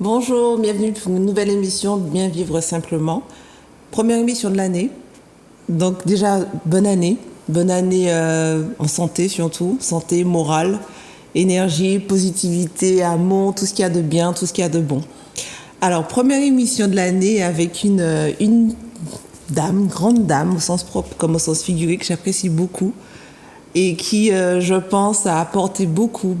Bonjour, bienvenue pour une nouvelle émission de Bien vivre simplement. Première émission de l'année. Donc déjà, bonne année. Bonne année en santé surtout, santé morale, énergie, positivité, amour, tout ce qu'il y a de bien, tout ce qu'il y a de bon. Alors, première émission de l'année avec une dame, grande dame, au sens propre comme au sens figuré, que j'apprécie beaucoup et qui, je pense, a apporté beaucoup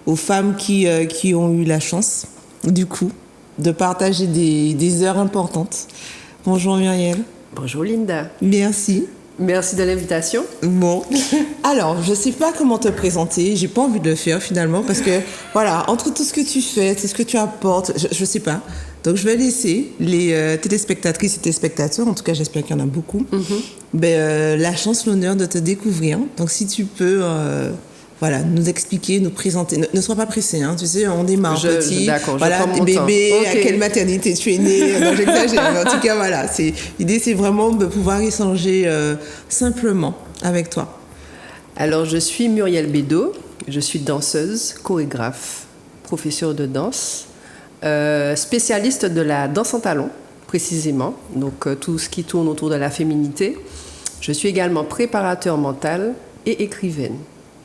aux femmes qui ont eu la chance, du coup, de partager des heures importantes. Bonjour Muriel. Bonjour Linda. Merci. Merci de l'invitation. Bon, alors, je ne sais pas comment te présenter, j'ai pas envie de le faire finalement, parce que, voilà, entre tout ce que tu fais, tout ce que tu apportes, je ne sais pas. Donc, je vais laisser les téléspectatrices et téléspectateurs, en tout cas, j'espère qu'il y en a beaucoup, la chance, l'honneur de te découvrir. Donc, si tu peux... Voilà, nous expliquer, nous présenter. Ne sois pas pressé, hein, tu sais, on démarre petit. D'accord, voilà, je prends mon bébé, temps. Okay. à quelle maternité tu es née. Non, j'exagère, mais en tout cas, voilà. L'idée, c'est vraiment de pouvoir échanger simplement avec toi. Alors, je suis Muriel Bédot, je suis danseuse, chorégraphe, professeure de danse, spécialiste de la danse en talons, précisément, donc tout ce qui tourne autour de la féminité. Je suis également préparateur mental et écrivaine.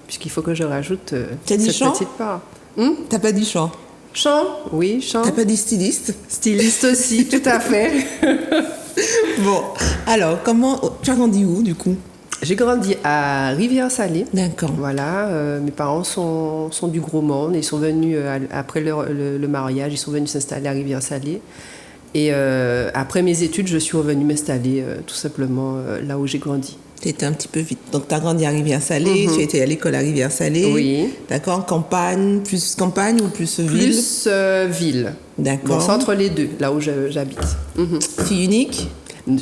Puisqu'il faut que je rajoute cette petite part. T'as pas dit chant? Chant, oui, chant. T'as pas dit styliste? Styliste aussi, tout à fait. Bon, alors, tu as grandi où, du coup? J'ai grandi à Rivière-Salée. D'accord. Voilà, mes parents sont du Gros Monde. Ils sont venus, après le mariage, ils sont venus s'installer à Rivière-Salée. Et après mes études, je suis revenue m'installer tout simplement là où j'ai grandi. Tu étais un petit peu vite. Donc, tu as grandi à Rivière-Salée, tu étais à l'école à Rivière-Salée. Oui. D'accord, campagne ou plus ville? Plus ville. D'accord. Donc, c'est entre les deux, là où j'habite. Fille unique?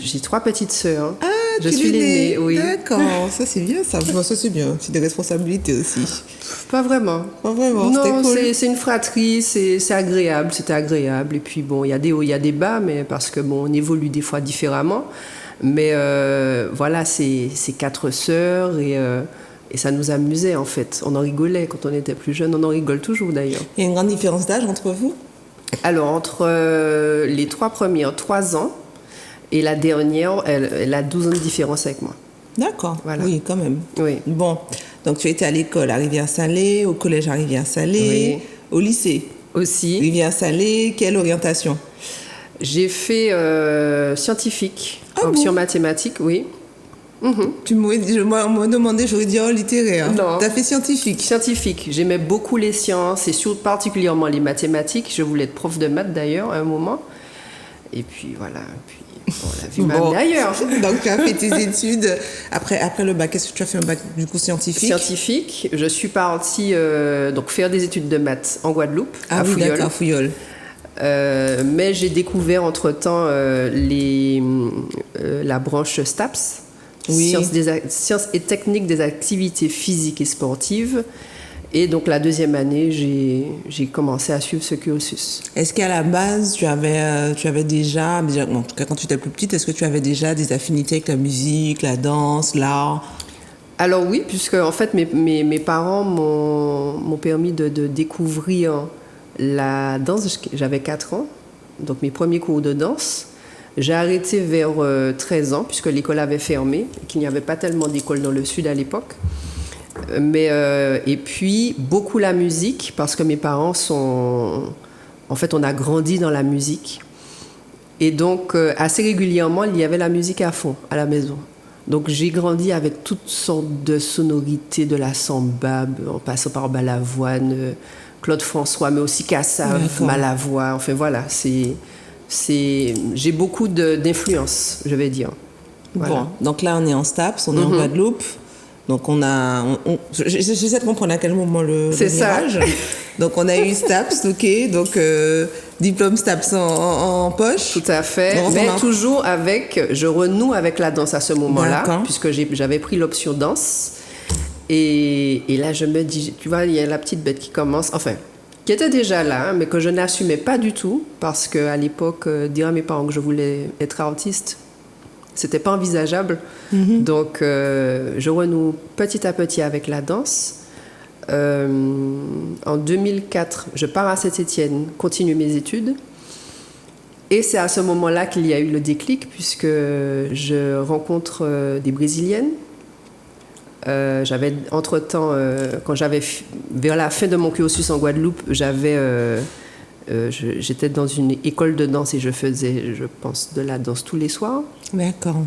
J'ai 3 petites sœurs. Ah, je suis l'aînée, oui. D'accord, ça c'est bien ça. Ça c'est bien, c'est des responsabilités aussi. Pas vraiment. Pas vraiment, non, c'était cool. C'est une fratrie, c'est agréable, c'était agréable. Et puis bon, il y a des hauts, il y a des bas, mais parce que bon, on évolue des fois différemment. Mais voilà, c'est 4 sœurs et ça nous amusait en fait. On en rigolait quand on était plus jeune, on en rigole toujours d'ailleurs. Il y a une grande différence d'âge entre vous? Alors, entre les 3 premières, 3 ans, et la dernière, elle a 12 ans de différence avec moi. D'accord, voilà. Oui, quand même. Oui. Bon, donc tu étais à l'école à Rivière-Salée, au collège à Rivière-Salée, oui. Au lycée aussi. Rivière-Salée, quelle orientation? J'ai fait scientifique, option mathématiques, oui. Tu m'aurais demandé, j'aurais dit littéraire. Non. Tu as fait scientifique? Scientifique. J'aimais beaucoup les sciences et particulièrement les mathématiques. Je voulais être prof de maths d'ailleurs à un moment. Et puis voilà. On l'a vu même d'ailleurs. Donc tu as fait tes études. Après le bac, est-ce que tu as fait un bac du coup scientifique? Scientifique. Je suis partie donc faire des études de maths en Guadeloupe, à Fouilleul. D'accord, à Fouilleul. Mais j'ai découvert entre-temps la branche STAPS, oui. Sciences et techniques des activités physiques et sportives. Et donc la deuxième année, j'ai commencé à suivre ce cursus. Est-ce qu'à la base, tu avais déjà, en tout cas quand tu étais plus petite, est-ce que tu avais déjà des affinités avec la musique, la danse, l'art? Alors oui, puisque en fait mes parents m'ont permis de découvrir la danse. J'avais 4 ans, donc mes premiers cours de danse. J'ai arrêté vers 13 ans, puisque l'école avait fermé, et qu'il n'y avait pas tellement d'écoles dans le sud à l'époque. Et puis, beaucoup la musique, parce que mes parents en fait, on a grandi dans la musique. Et donc, assez régulièrement, il y avait la musique à fond, à la maison. Donc, j'ai grandi avec toutes sortes de sonorités, de la samba, en passant par Balavoine, Claude François, mais aussi Kassav, Malavoie. Enfin, voilà, j'ai beaucoup d'influence, je vais dire. Voilà. Bon, donc là, on est en STAPS, on est en Guadeloupe. Donc, j'essaie de comprendre à quel moment le virage. Donc, on a eu STAPS, ok. Donc, diplôme STAPS en poche. Tout à fait. Donc, mais toujours je renoue avec la danse à ce moment-là, puisque j'avais pris l'option danse. Et là, je me dis, tu vois, il y a la petite bête qui commence, qui était déjà là, mais que je n'assumais pas du tout, parce qu'à l'époque, dire à mes parents que je voulais être artiste, c'était pas envisageable. Donc, je renoue petit à petit avec la danse. En 2004, je pars à Saint-Étienne, continue mes études. Et c'est à ce moment-là qu'il y a eu le déclic, puisque je rencontre des Brésiliennes. J'avais, entre-temps, vers la fin de mon cursus en Guadeloupe, j'étais dans une école de danse et je faisais, je pense, de la danse tous les soirs. D'accord.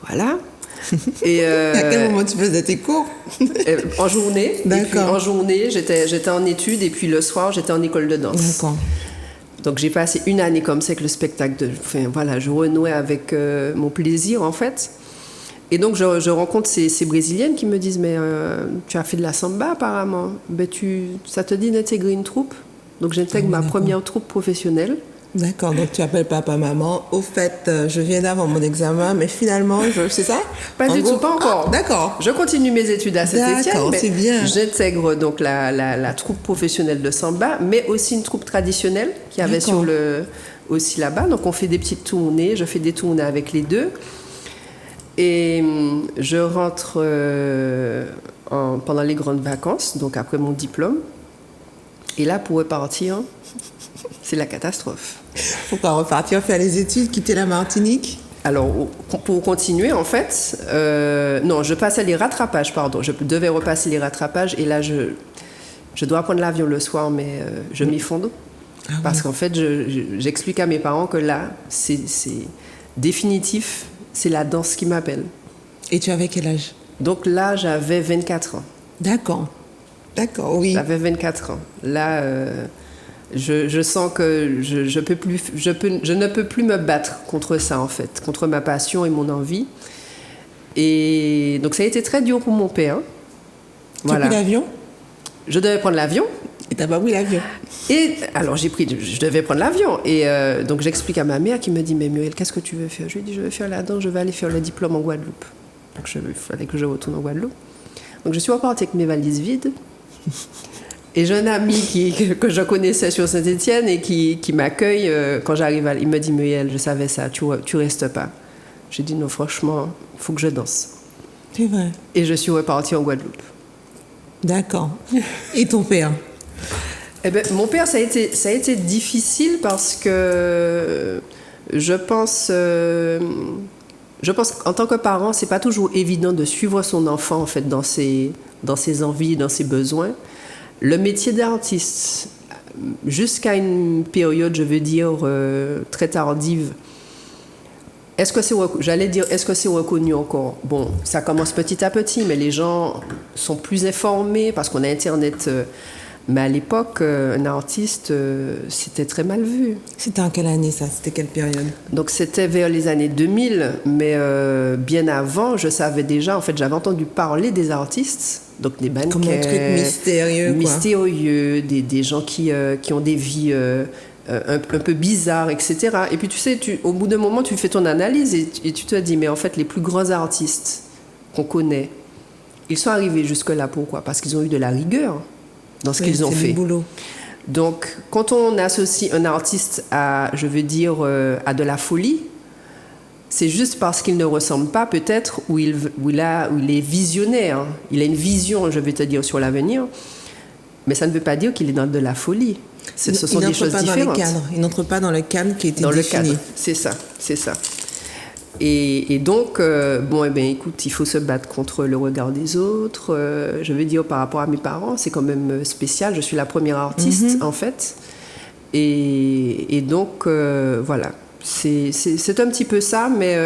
Voilà. Et à quel moment tu faisais tes cours? En journée. D'accord. Et puis en journée, j'étais en études et puis le soir, j'étais en école de danse. D'accord. Donc j'ai passé une année comme ça avec le spectacle. Je renouais avec mon plaisir en fait. Et donc je rencontre ces Brésiliennes qui me disent mais tu as fait de la samba apparemment. Ben, ça te dit d'intégrer une troupe? Donc j'intègre ma première troupe professionnelle. D'accord, donc tu appelles papa, maman. Au fait, je viens d'avoir mon examen, mais finalement, c'est ça? Pas du tout, pas encore. Ah, d'accord. Je continue mes études à Saint-Étienne. D'accord, c'est bien. J'intègre donc la troupe professionnelle de samba, mais aussi une troupe traditionnelle qui avait aussi là-bas. Donc on fait des petites tournées, je fais des tournées avec les deux. Et je rentre pendant les grandes vacances, donc après mon diplôme. Et là, pour repartir, c'est la catastrophe. Pourquoi repartir faire les études, quitter la Martinique? Alors, pour continuer, en fait, non, je passais les rattrapages, pardon. Je devais repasser les rattrapages et là, je dois prendre l'avion le soir, mais je m'effondre. Ah oui. Parce qu'en fait, j'explique à mes parents que là, c'est définitif, c'est la danse qui m'appelle. Et tu avais quel âge? Donc là, j'avais 24 ans. D'accord. D'accord, oui. J'avais 24 ans. Là, je sens que je ne peux plus me battre contre ça, en fait, contre ma passion et mon envie. Et donc, ça a été très dur pour mon père. Tu as pris l'avion? Je devais prendre l'avion. Et t'as pas pris l'avion? Et alors, je devais prendre l'avion. Et donc, j'explique à ma mère qui me dit, mais Muriel, qu'est-ce que tu veux faire? Je lui dis, je veux faire la danse, je vais aller faire le diplôme en Guadeloupe. Donc, il fallait que je retourne en Guadeloupe. Donc, je suis repartie avec mes valises vides. Et j'ai un ami que je connaissais sur Saint-Étienne et qui m'accueille quand j'arrive. Il me dit, Muriel, je savais ça, tu restes pas. J'ai dit, non, franchement, il faut que je danse. C'est vrai. Et je suis repartie en Guadeloupe. D'accord. Et ton père? Eh ben, mon père, ça a été difficile parce que je pense qu'en tant que parent, c'est pas toujours évident de suivre son enfant en fait dans ses envies, dans ses besoins. Le métier d'artiste, jusqu'à une période, je veux dire, très tardive, est-ce que c'est reconnu encore? Bon, ça commence petit à petit, mais les gens sont plus informés parce qu'on a Internet. Mais à l'époque, un artiste, c'était très mal vu. C'était en quelle année ça? C'était quelle période? Donc c'était vers les années 2000, mais bien avant, je savais déjà, en fait, j'avais entendu parler des artistes, donc des mannequins. Comme un truc mystérieux, quoi. Mystérieux, des gens qui ont des vies un peu bizarres, etc. Et puis tu sais, au bout d'un moment, tu fais ton analyse et tu te dis, mais en fait, les plus grands artistes qu'on connaît, ils sont arrivés jusque-là, pourquoi? Parce qu'ils ont eu de la rigueur dans ce qu'ils ont fait. Boulot. Donc, quand on associe un artiste à de la folie, c'est juste parce qu'il ne ressemble pas peut-être où il est visionnaire. Il a une vision, je vais te dire, sur l'avenir, mais ça ne veut pas dire qu'il est dans de la folie. Ce sont des choses différentes. Il n'entre pas dans le cadre qui a été défini. Dans le cadre, c'est ça. Et donc, écoute, il faut se battre contre le regard des autres. Je veux dire, par rapport à mes parents, c'est quand même spécial. Je suis la première artiste, en fait. Et donc, voilà. C'est un petit peu ça, mais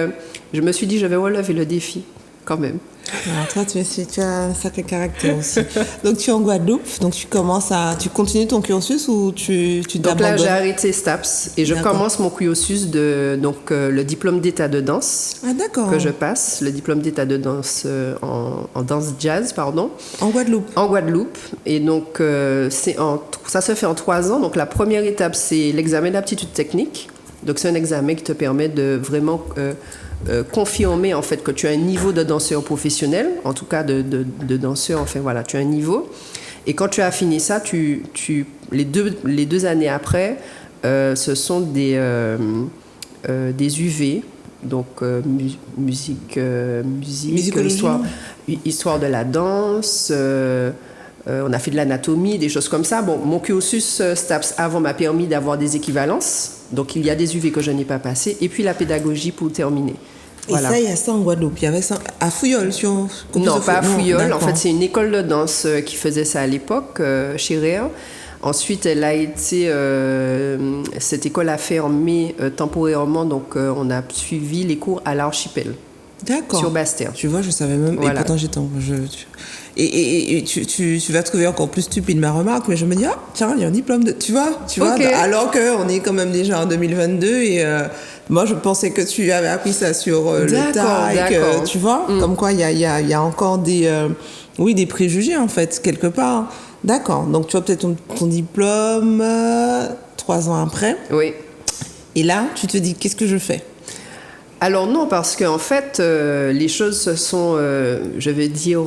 je me suis dit, je vais relever le défi, quand même. Alors toi, tu as un sacré caractère aussi. Donc, tu es en Guadeloupe, donc tu continues ton cursus ou tu t'abandonnes? Donc là, j'ai arrêté STAPS et je commence mon cursus le diplôme d'état de danse. Ah, d'accord. Que je passe, le diplôme d'état de danse en danse jazz, pardon. En Guadeloupe? En Guadeloupe. Et donc, ça se fait en 3 ans. Donc, la première étape, c'est l'examen d'aptitude technique. Donc, c'est un examen qui te permet de vraiment confirmer en fait que tu as un niveau de danseur professionnel, en tout cas de danseur, enfin voilà, tu as un niveau. Et quand tu as fini ça, les deux années après, ce sont des UV, donc musique, histoire de la danse, On a fait de l'anatomie, des choses comme ça. Bon, mon cursus STAPS avant m'a permis d'avoir des équivalences. Donc, il y a des UV que je n'ai pas passées. Et puis, la pédagogie pour terminer. Et ça, il y a ça en Guadeloupe. Il y avait ça à Fouillol. Non, pas à Fouillol. En fait, c'est une école de danse qui faisait ça à l'époque, chez Réa. Ensuite, cette école a fermé temporairement. Donc, on a suivi les cours à l'Archipel. D'accord. Sur Basse-Terre. Tu vois, je savais même. Voilà. Et pourtant, j'étais Et tu vas trouver encore plus stupide ma remarque, mais je me dis, ah, tiens, il y a un diplôme de. Tu vois, Okay. alors qu'on est quand même déjà en 2022 et moi, je pensais que tu avais appris ça sur le tas et que, tu vois, comme quoi il y a encore des préjugés, en fait, quelque part. D'accord. Donc, tu as peut-être ton diplôme 3 ans après. Oui. Et là, tu te dis, qu'est-ce que je fais? Alors non, parce qu'en fait, les choses se sont, je vais dire,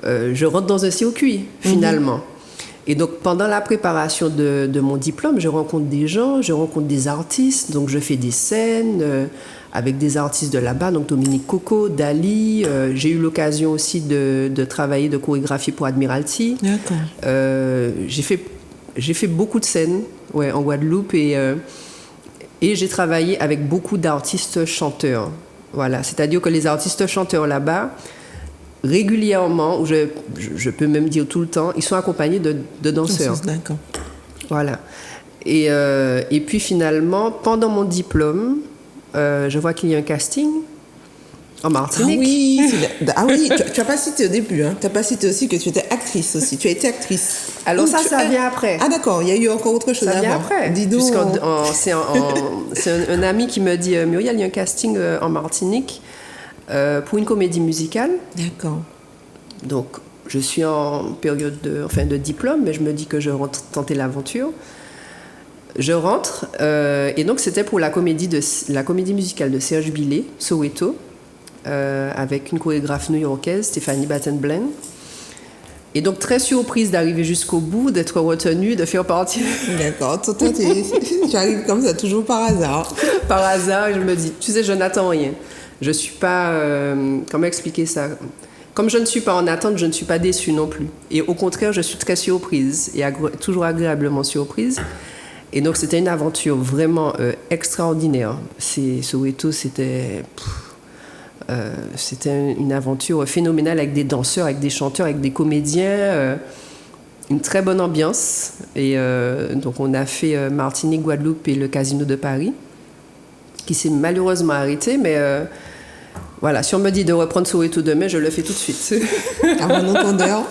je rentre dans un circuit, finalement. Et donc, pendant la préparation de mon diplôme, je rencontre des gens, je rencontre des artistes. Donc, je fais des scènes avec des artistes de là-bas, donc Dominique Coco, Dali. J'ai eu l'occasion aussi de travailler de chorégraphie pour Admiralty. D'accord. J'ai fait beaucoup de scènes en Guadeloupe et j'ai travaillé avec beaucoup d'artistes chanteurs. Voilà, c'est-à-dire que les artistes chanteurs là-bas, régulièrement, ou je peux même dire tout le temps, ils sont accompagnés de danseurs. D'accord. Voilà. Et puis finalement, pendant mon diplôme, je vois qu'il y a un casting en Martinique. Ah oui, tu n'as pas cité au début, hein. Tu n'as pas cité aussi que tu étais actrice aussi. Tu as été actrice. Alors ça vient après. Ah d'accord, il y a eu encore autre chose avant. Ça vient après. Dis donc. C'est un ami qui me dit, Muriel, il y a un casting en Martinique pour une comédie musicale. D'accord. Donc, je suis en période de diplôme, mais je me dis que je rentre tenter l'aventure. Je rentre, et donc c'était pour la comédie musicale de Serge Billet, Soweto, avec une chorégraphe new-yorkaise, Stéphanie Battenblen. Et donc, très surprise d'arriver jusqu'au bout, d'être retenue, de faire partie. D'accord. Toi, tu arrives comme ça, toujours par hasard. Par hasard, je me dis, tu sais, je n'attends rien. Je ne suis pas... comment expliquer ça? Comme je ne suis pas en attente, je ne suis pas déçue non plus. Et au contraire, je suis très surprise, et toujours agréablement surprise. Et donc, c'était une aventure vraiment extraordinaire. Soweto, c'était une aventure phénoménale avec des danseurs, avec des chanteurs, avec des comédiens. Une très bonne ambiance. Et donc, on a fait Martinique, Guadeloupe et le Casino de Paris, qui s'est malheureusement arrêté. Mais voilà, si on me dit de reprendre Soweto demain, je le fais tout de suite. À mon entendeur.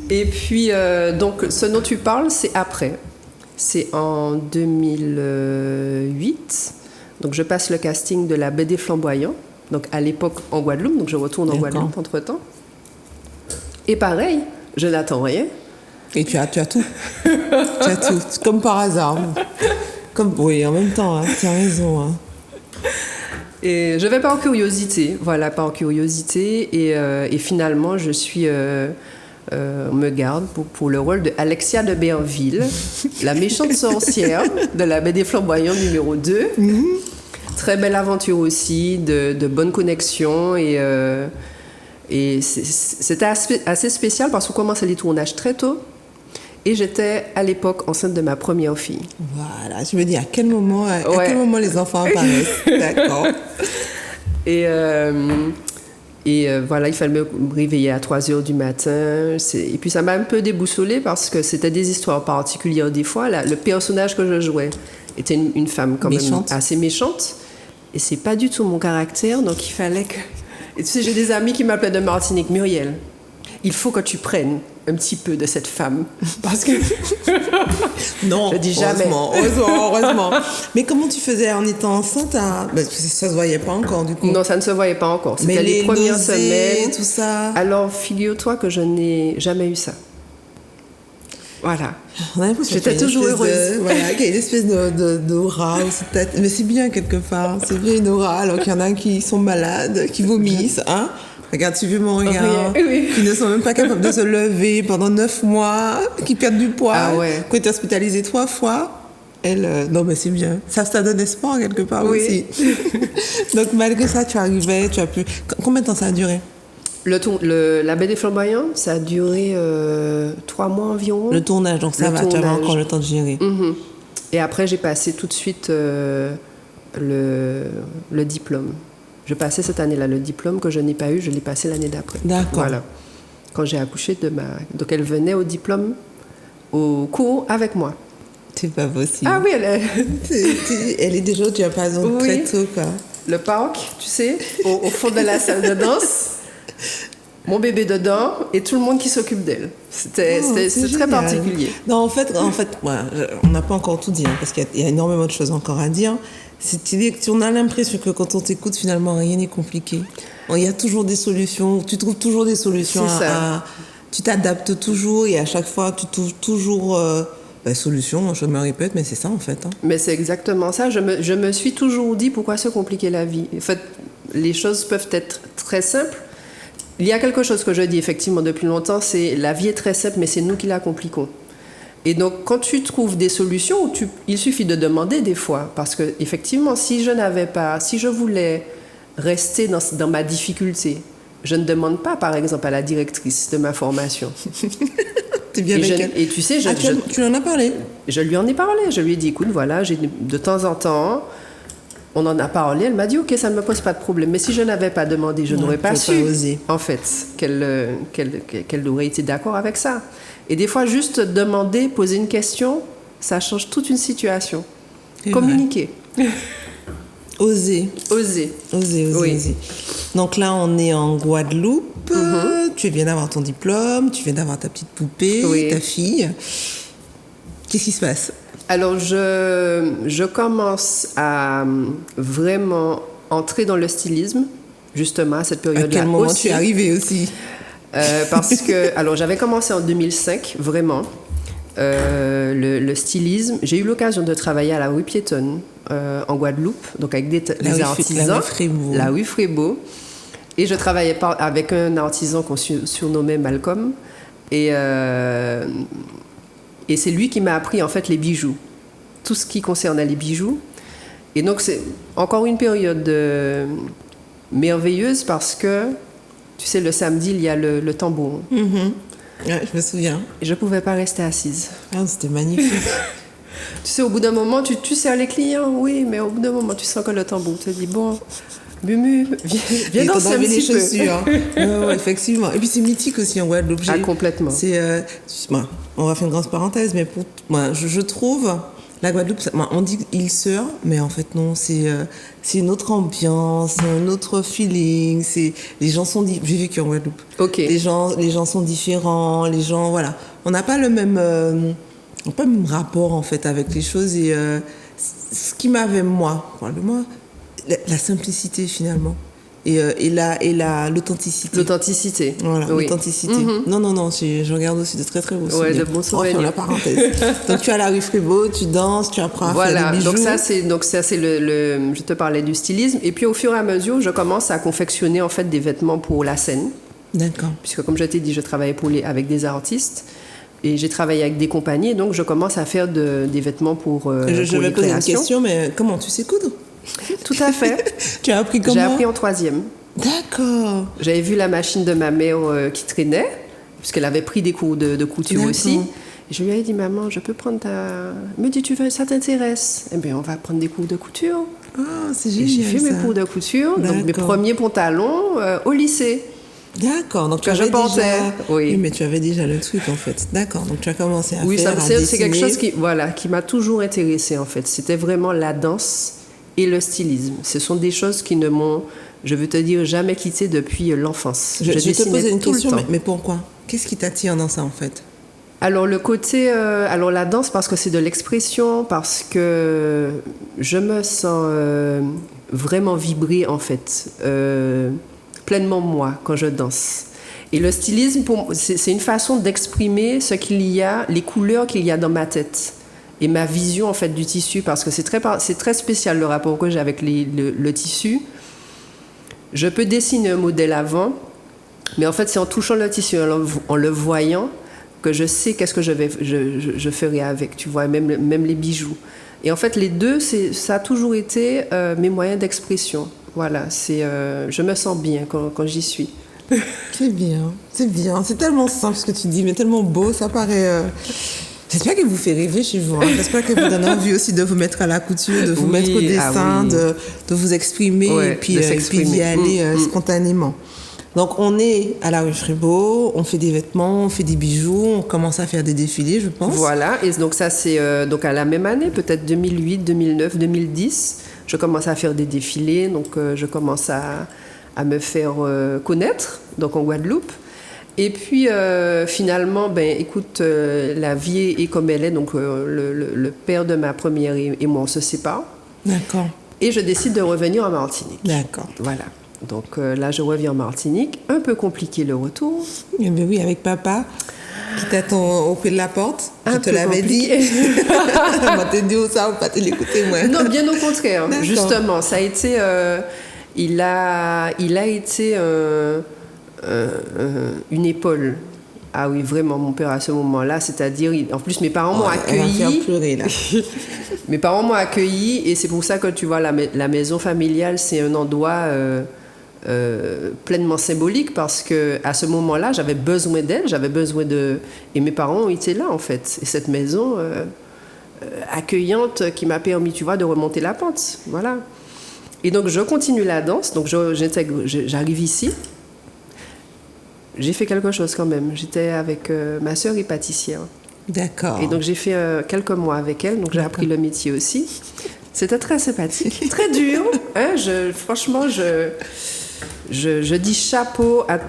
Et puis, donc, ce dont tu parles, c'est après. C'est en 2008. Donc, je passe le casting de la Baie des Flamboyants. Donc, à l'époque, en Guadeloupe. Donc, je retourne en Guadeloupe entre-temps. Et pareil, je n'attends rien. Et tu as tout. Tu as tout. C'est comme par hasard. Oui, en même temps, hein, tu as raison. Hein. Et je vais pas en curiosité. Voilà, pas en curiosité. Et finalement, je suis... on me garde pour le rôle de Alexia de Berville, la méchante sorcière de la Baie des Flamboyants numéro 2. Très belle aventure aussi, de bonnes connexions. Et c'était assez spécial parce qu'on commençait les tournages très tôt. Et j'étais à l'époque enceinte de ma première fille. Voilà, je me dis à quel moment les enfants apparaissent. D'accord. Et voilà, il fallait me réveiller à 3h du matin. Et puis ça m'a un peu déboussolée parce que c'était des histoires particulières des fois. Le personnage que je jouais était une femme quand même assez méchante. Et c'est pas du tout mon caractère, donc il fallait que... Et tu sais, j'ai des amis qui m'appelaient de Martinique, Muriel, il faut que tu prennes un petit peu de cette femme. Parce que... Non, je dis jamais. Heureusement. Mais comment tu faisais en étant enceinte ça se voyait pas encore, du coup. Non, ça ne se voyait pas encore. C'était mais les premières semaines. Tout ça. Alors, figure-toi que je n'ai jamais eu ça. Voilà. J'étais toujours heureuse. Voilà, qu'il y a une espèce d'aura aussi, peut-être. Mais c'est bien quelque part. C'est bien une aura, alors qu'il y en a qui sont malades, qui vomissent, hein. Regarde, tu veux mon regard, qui ne sont même pas capables de se lever pendant 9 mois, qui perdent du poids, qui ont été hospitalisées 3 fois. Non, mais c'est bien. Ça donne espoir quelque part aussi. Donc, malgré ça, tu arrivais, tu as pu... Combien de temps ça a duré? La Baie des Flamboyants, ça a duré 3 mois environ. Le tournage, donc ça va, tu as encore le temps de gérer. Mhm. Et après, j'ai passé tout de suite le diplôme. Je passais cette année-là le diplôme que je n'ai pas eu, je l'ai passé l'année d'après. D'accord. Voilà. Quand j'ai accouché de ma... Donc elle venait au diplôme, au cours avec moi. C'est pas possible. Ah oui, elle est... Elle est déjà au diapason très tôt, quoi. Le parc, tu sais, au fond de la salle de danse. Mon bébé dedans et tout le monde qui s'occupe d'elle. C'est très particulier. Non, en fait ouais, on n'a pas encore tout dit, hein, parce qu'il y a énormément de choses encore à dire. On a l'impression que quand on t'écoute, finalement, rien n'est compliqué. Il y a toujours des solutions, tu trouves toujours des solutions. Tu t'adaptes toujours et à chaque fois, tu trouves toujours solution. Je me répète, mais c'est ça, en fait. Hein. Mais c'est exactement ça. Je me suis toujours dit, pourquoi se compliquer la vie? En fait, les choses peuvent être très simples. Il y a quelque chose que je dis effectivement depuis longtemps, c'est la vie est très simple, mais c'est nous qui la compliquons. Et donc, quand tu trouves des solutions, il suffit de demander des fois. Parce que, effectivement, si je voulais rester dans ma difficulté, je ne demande pas, par exemple, à la directrice de ma formation. T'es bien avec elle. Et tu sais, tu en as parlé? Je lui en ai parlé. Je lui ai dit, écoute, voilà, de temps en temps, on en a parlé. Elle m'a dit, ok, ça ne me pose pas de problème. Mais si je n'avais pas demandé, je n'aurais pas su, en fait, qu'elle aurait été d'accord avec ça. Et des fois, juste demander, poser une question, ça change toute une situation. Communiquer. Oser. Oser. Donc là, on est en Guadeloupe. Tu viens d'avoir ton diplôme, tu viens d'avoir ta petite poupée, ta fille. Qu'est-ce qui se passe? Alors, je commence à vraiment entrer dans le stylisme, justement, à cette période-là. À quel moment tu es arrivée aussi? Parce que, alors, j'avais commencé en 2005, vraiment, le stylisme. J'ai eu l'occasion de travailler à la rue piétonne en Guadeloupe, donc avec des artisans. La rue Frébeau. Et je travaillais avec un artisan qu'on surnommait Malcolm. Et c'est lui qui m'a appris, en fait, les bijoux. Tout ce qui concernait les bijoux. Et donc, c'est encore une période merveilleuse parce que, tu sais, le samedi, il y a le tambour. Ouais, je me souviens. Et je ne pouvais pas rester assise. Ah, c'était magnifique. Tu sais, au bout d'un moment, tu sers les clients, oui, mais au bout d'un moment, tu sens que le tambour te dit, bon, Mumu, viens danser un petit peu. Chaussures. Ouais, effectivement. Et puis c'est mythique aussi en Guadeloupe. Complètement. On va faire une grande parenthèse, mais pour moi, je trouve la Guadeloupe, on dit île sœur, mais en fait non, c'est une autre ambiance, c'est un autre feeling. Les gens sont j'ai vécu en Guadeloupe. Ok. Les gens sont différents. Les gens, voilà, on n'a pas le même rapport en fait avec les choses et ce qui m'avait probablement la simplicité finalement et l'authenticité. L'authenticité. Voilà, l'authenticité. Non, je regarde aussi de très très beaux souvenirs. Ouais, de bons souvenirs. Enfin, la parenthèse. Donc tu as la rue Frébeau, tu danses, tu apprends à faire des bijoux. Donc ça c'est je te parlais du stylisme et puis au fur et à mesure, je commence à confectionner en fait des vêtements pour la scène. D'accord. Puisque comme je t'ai dit, je travaillais avec des artistes. Et j'ai travaillé avec des compagnies, donc je commence à faire des vêtements pour je vais les poser créations. une question, mais comment tu sais coudre? Tout à fait. Tu as appris comment? J'ai appris en 3e. D'accord. J'avais vu la machine de ma mère qui traînait, puisqu'elle avait pris des cours de couture aussi. Et je lui ai dit, maman, je peux prendre ta... Elle me dit, ça t'intéresse? Eh bien, on va prendre des cours de couture. Ah, c'est génial. Et j'ai fait mes cours de couture, donc mes premiers pantalons au lycée. D'accord, donc tu avais déjà... Oui, mais tu avais déjà le truc en fait. D'accord, donc tu as commencé à faire, à dessiner. C'est quelque chose qui m'a toujours intéressée en fait. C'était vraiment la danse et le stylisme. Ce sont des choses qui ne m'ont, je veux te dire, jamais quitté depuis l'enfance. Je vais te poser une question, mais pourquoi? Qu'est-ce qui t'attire dans ça en fait? Alors le côté, la danse parce que c'est de l'expression, parce que je me sens vraiment vibrer en fait. Pleinement moi quand je danse. Et le stylisme, c'est une façon d'exprimer ce qu'il y a, les couleurs qu'il y a dans ma tête et ma vision en fait du tissu, parce que c'est très spécial le rapport que j'ai avec le tissu. Je peux dessiner un modèle avant, mais en fait c'est en touchant le tissu, en le voyant, que je sais qu'est-ce que je ferai avec, tu vois, même les bijoux. Et en fait les deux, ça a toujours été mes moyens d'expression. Voilà, je me sens bien quand j'y suis. C'est bien, c'est bien. C'est tellement simple ce que tu dis, mais tellement beau, ça paraît... J'espère qu'il vous fait rêver chez vous. Hein. J'espère qu'il vous donne envie aussi de vous mettre à la couture, de vous mettre au dessin, de vous exprimer et puis d'y aller spontanément. Donc, on est à la rue Fribourg, on fait des vêtements, on fait des bijoux, on commence à faire des défilés, je pense. Voilà, et donc ça, c'est donc à la même année, peut-être 2008, 2009, 2010. Je commence à faire des défilés, donc je commence à me faire connaître, donc en Guadeloupe. Et puis, finalement, écoute, la vie est comme elle est. Donc, le père de ma première et moi, on se sépare. D'accord. Et je décide de revenir en Martinique. D'accord. Voilà. Donc, là, je reviens en Martinique. Un peu compliqué le retour. Eh bien oui, avec papa qui t'attend auprès de la porte. Je te l'avais dit. On m'a dit ça, on va te l'écouter, moi. Non, bien au contraire. D'accord. Justement, ça a été... il a été... une épaule. Ah oui, vraiment, mon père à ce moment-là, c'est-à-dire, en plus mes parents m'ont accueilli. On va faire pleurer, là. Mes parents m'ont accueilli et c'est pour ça que tu vois, la maison familiale, c'est un endroit pleinement symbolique parce que à ce moment-là, j'avais besoin d'elle, et mes parents ont été là en fait. Et cette maison accueillante qui m'a permis, tu vois, de remonter la pente. Voilà. Et donc je continue la danse. Donc j'arrive ici. J'ai fait quelque chose quand même. J'étais avec ma sœur est pâtissière. D'accord. Et donc j'ai fait quelques mois avec elle. Donc j'ai appris le métier aussi. C'était très sympathique, très dur. Hein, franchement, je dis chapeau à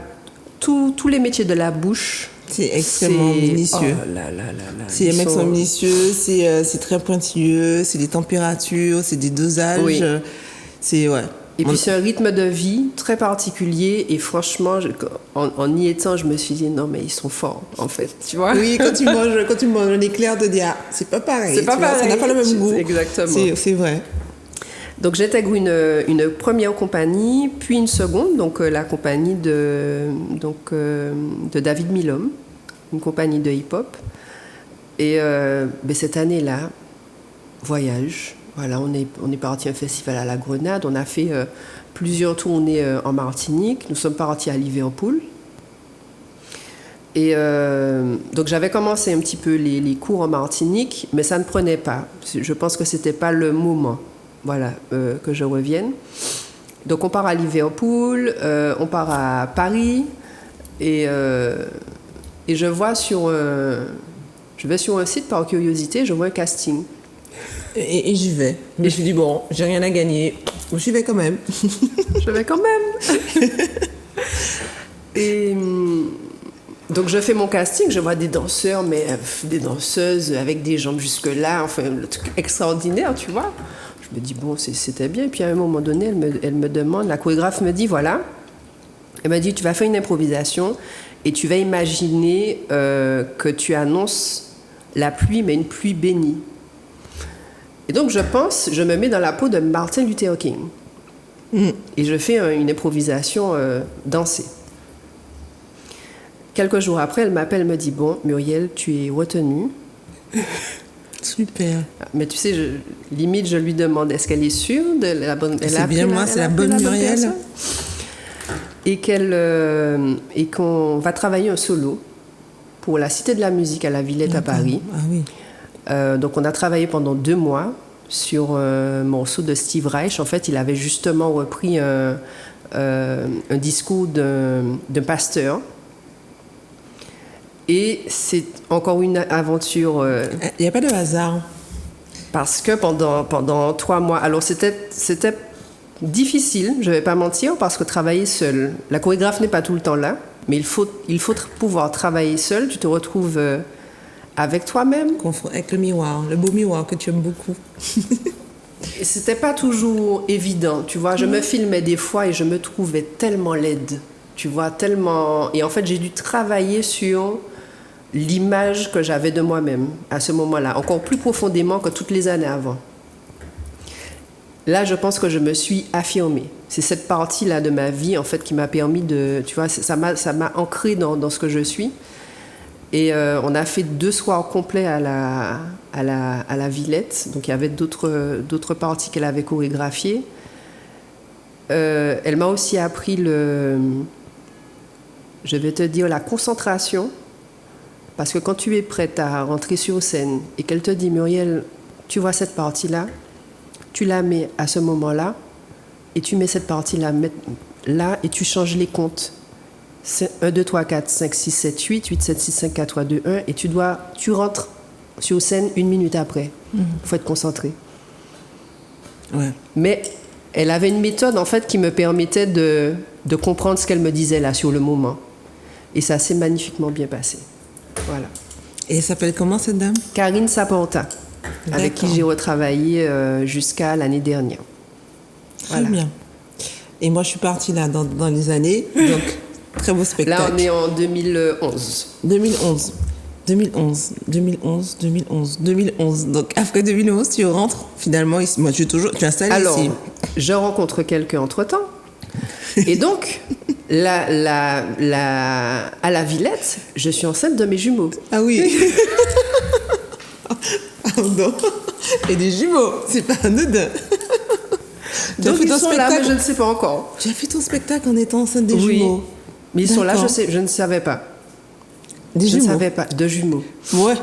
tous les métiers de la bouche. C'est extrêmement minutieux. Oh là là là là. Les mecs sont minutieux, c'est très pointilleux, c'est des températures, c'est des dosages. Oui. C'est ouais. Et puis c'est un rythme de vie très particulier et franchement, en y étant, je me suis dit non mais ils sont forts en fait, tu vois. Oui, quand tu manges un éclair, te dis c'est pas pareil. C'est pas pareil. Ça n'a pas le même goût. Exactement. C'est vrai. Donc j'intègre une première compagnie, puis une seconde, donc la compagnie de David Milom, une compagnie de hip-hop. Et cette année-là, voyage. Voilà, on est parti à un festival à la Grenade, on a fait plusieurs tournées en Martinique, nous sommes partis à Liverpool. Et donc j'avais commencé un petit peu les cours en Martinique, mais ça ne prenait pas. Je pense que c'était pas le moment, voilà, que je revienne. Donc on part à Liverpool, on part à Paris, et je vais sur un site par curiosité, je vois un casting. Et j'y vais. Je me suis dit, bon, j'ai rien à gagner. J'y vais quand même. Je vais quand même. Et donc, je fais mon casting. Je vois des danseurs, mais des danseuses avec des jambes jusque-là. Enfin, le truc extraordinaire, tu vois. Je me dis, bon, c'était bien. Et puis, à un moment donné, elle me demande, la chorégraphe me dit, voilà. Elle m'a dit, tu vas faire une improvisation et tu vas imaginer que tu annonces la pluie, mais une pluie bénie. Et donc, je me mets dans la peau de Martin Luther King. Et je fais une improvisation dansée. Quelques jours après, elle m'appelle, me dit, bon, Muriel, tu es retenue. Super. Mais tu sais, limite, je lui demande, est-ce qu'elle est sûre de la bonne... C'est bien moi, c'est la bonne Muriel. Et qu'on va travailler un solo pour la Cité de la Musique à la Villette à Paris. Ah oui. Donc on a travaillé pendant 2 mois sur un morceau de Steve Reich. En fait, il avait justement repris un discours d'un pasteur. Et c'est encore une aventure... Il n'y a pas de hasard. Parce que pendant 3 mois... Alors c'était difficile, je ne vais pas mentir, parce que travailler seul... La chorégraphe n'est pas tout le temps là, mais il faut pouvoir travailler seul. Tu te retrouves... avec toi-même. Avec le miroir, le beau miroir que tu aimes beaucoup. Et c'était pas toujours évident, tu vois. Je me filmais des fois et je me trouvais tellement laide, tu vois, tellement... Et en fait, j'ai dû travailler sur l'image que j'avais de moi-même à ce moment-là, encore plus profondément que toutes les années avant. Là, je pense que je me suis affirmée. C'est cette partie-là de ma vie, en fait, qui m'a permis de... Tu vois, ça m'a ancrée dans ce que je suis. Et on a fait 2 soirs complets à la Villette. Donc il y avait d'autres parties qu'elle avait chorégraphiées. Elle m'a aussi appris je vais te dire la concentration, parce que quand tu es prête à rentrer sur scène et qu'elle te dit, Muriel, tu vois cette partie-là, tu la mets à ce moment-là, et tu mets cette partie-là là, et tu changes les comptes. 1, 2, 3, 4, 5, 6, 7, 8, 8, 7, 6, 5, 4, 3, 2, 1, et tu rentres sur scène 1 minute après. Il faut être concentré. Ouais. Mais elle avait une méthode, en fait, qui me permettait de comprendre ce qu'elle me disait là, sur le moment. Et ça s'est magnifiquement bien passé. Voilà. Et elle s'appelle comment, cette dame? Karine Saponta, avec qui D'accord. j'ai retravaillé jusqu'à l'année dernière. Très Voilà. bien. Et moi, je suis partie là dans les années. Donc, très beau spectacle. Là, on est en 2011. 2011. 2011, 2011, 2011, 2011. Donc, après 2011, tu rentres finalement ici. Moi, tu es installée Alors, ici. je rencontre quelqu'un entre-temps. Et donc, à la Villette, je suis enceinte de mes jumeaux. Ah oui. Pardon. Et des jumeaux, c'est pas anodin. Donc, ils sont là, mais je ne sais pas encore. Tu as fait ton spectacle en étant enceinte des Oui. jumeaux. Mais ils sont là, D'accord. je ne savais pas. Des Je ne jumeaux. savais pas. De jumeaux. Ouais.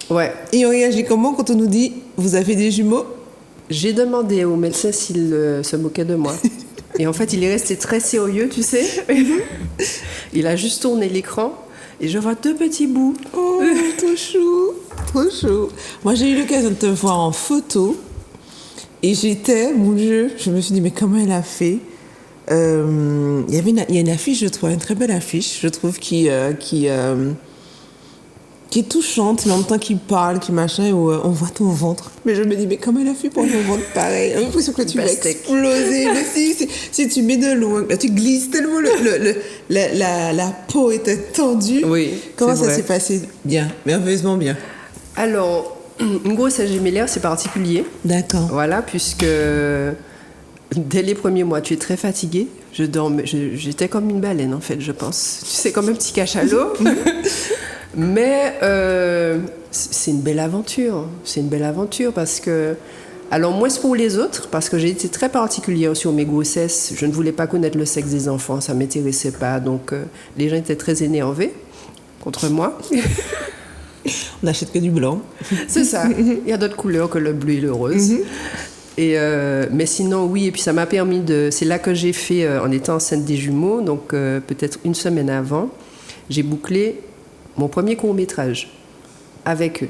Ouais. Et on réagit comment quand on nous dit vous avez des jumeaux? J'ai demandé au médecin s'il se moquait de moi. Et en fait, il est resté très sérieux, tu sais. Il a juste tourné l'écran et je vois 2 petits bouts. Oh, trop chou, trop chou. Moi, j'ai eu l'occasion de te voir en photo et mon Dieu, je me suis dit, mais comment elle a fait? Il y a une affiche, je trouve, une très belle affiche, je trouve, qui est touchante, mais en même temps qui parle, qui machin, où on voit ton ventre. Mais je me dis, mais comment elle a fait pour ton ventre pareil? J'ai l'impression que tu vas Pastèque. exploser. Mais si tu mets de l'eau, là, tu glisses tellement, la peau était tendue. Oui, Comment c'est ça vrai. s'est passé? Bien, merveilleusement bien. Alors, une grossesse gémellaire, c'est particulier. D'accord. Voilà, puisque dès les premiers mois, tu es très fatiguée. J'étais comme une baleine, en fait, je pense. Tu sais, comme un petit cachalot. Mais c'est une belle aventure. C'est une belle aventure parce que... Alors, moins pour les autres, parce que j'ai été très particulière sur mes grossesses. Je ne voulais pas connaître le sexe des enfants, ça ne m'intéressait pas. Donc, les gens étaient très énervés contre moi. On n'achète que du blanc. C'est ça. Il y a d'autres couleurs que le bleu et le rose. Et mais sinon, oui. Et puis, ça m'a permis de... C'est là que j'ai fait, en étant enceinte des jumeaux, donc peut-être une semaine avant, j'ai bouclé mon premier court-métrage avec eux.